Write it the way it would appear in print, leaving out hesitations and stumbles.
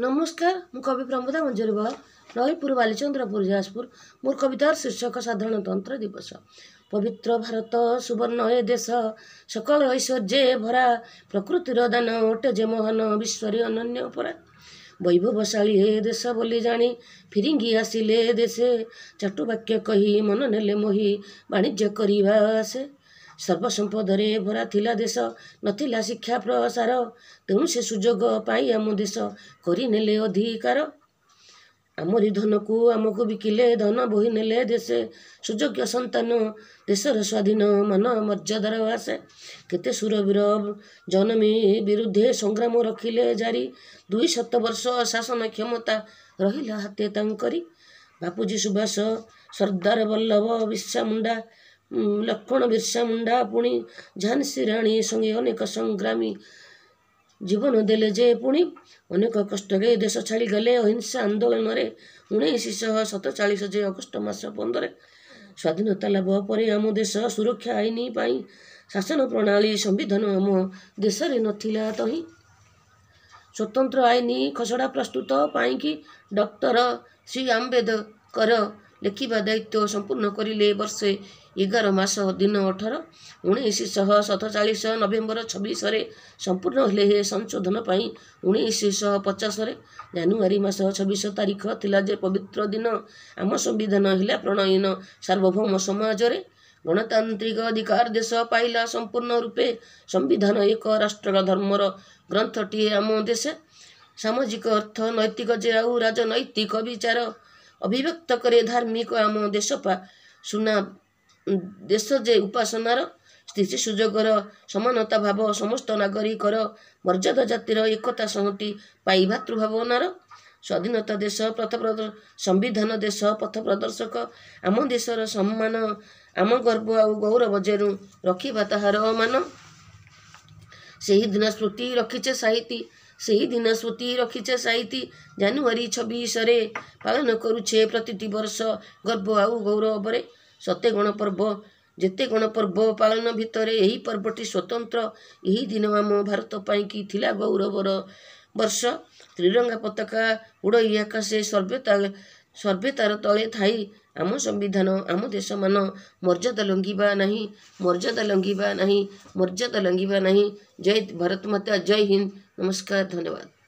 नमस्कार मु कवि प्रमोदा मंजरी बहार नईपुर बालीचंद्रपुर जाजपुर मोर कवितार शीर्षक साधारणतंत्र दिवस। पवित्र भारत सुवर्ण ए देश सकल ऐश्वर्य भरा प्रकृतिर दान अटे जे महान विश्व अनन्य परा। वैभवशाली ए देश बोली जानी फिरिंगी आसिले देशे चाटुवाक्य कही मन नेले मोही वाणिज्य करिवा आसे। सर्वसंपदरे भरा थिला देश नथिला शिक्षा प्रसार तेणु से सुजोग पाई आम देश करिनेले अधिकार। आमरी धन को आमको बिकिले धन बोही नेले देशे सुयोग्य संतान देशर स्वाधीन मान मर्यादार आसे। केते सुरवीर जनमी विरुद्धे संग्राम रखिले जारी 200 वर्ष शासन क्षमता रहिला हाते तांकरी। बापूजी सुभाष सरदार वल्लभ बिरसा मुंडा लक्ष्मण बिरसा मुंडा पुणी झांसी राणी संगे अनेक संग्रामी जीवन देले जे पुणी अनेक कष्ट देश छाड़ी गले अहिंसा आंदोलन रे 1947 जे अगस्ट मास 15 स्वाधीनता लाभ पर आम देश सुरक्षा आईन पाई शासन प्रणाली संविधान आम देश रे नथिला तही स्वतंत्र आईन खसड़ा प्रस्तुत पाई कि डॉक्टर श्री आम्बेडकर लेखिबा दायित्व संपूर्ण करिले वर्षे 11 मास दिन 18 1947 नवेम्बर 26 रे संपूर्ण हेले हे संशोधन पाई 1950 रे जानुआरी मास 26 तारीख थिला जे पवित्र दिन आम संविधान हिला प्रणयन सार्वभौम समाज रे गणतांत्रिक अधिकार देश पाइला संपूर्ण रूपे संविधान एक राष्ट्र धर्मर ग्रंथटी आम देश सामाजिक अर्थ नैतिक जे आउ राजनैतिक विचार अभिव्यक्त करे धार्मिक आम देश पा सुना देश जे उपासनार स्थिति सुजोगर समानता भाव समस्त नागरिकर मर्यादा जातिर एकता संहति पाई भातृभावनार स्वाधीनता देश संविधान देश पथ प्रदर्शक आम देशर सम्मान आम गर्व आ गौरव जेनु रखिबा ताहार मान। सही दिन स्मृति रखिचे साहिती सही दिन स्मृति रखिचे साहिती जानुआरी 26 रे पालन करुछे प्रतिटी वर्ष गर्व आउ गौरव रे सत्य गणपर्व जेते गणपर्व पालन भितरे यही पर्वटी स्वतंत्र यही दिन आम भारत पाई कि थिला गौरवर वर्ष त्रिरंगा पताका उड़ई आकाशे सर्वेतार तले थाई आम संविधान आम देश मान मर्यादा लंघिबा नहीं मर्यादा लंघिबा नहीं मर्यादा लंघिबा नहीं। जय भारत माता जय हिंद। नमस्कार धन्यवाद।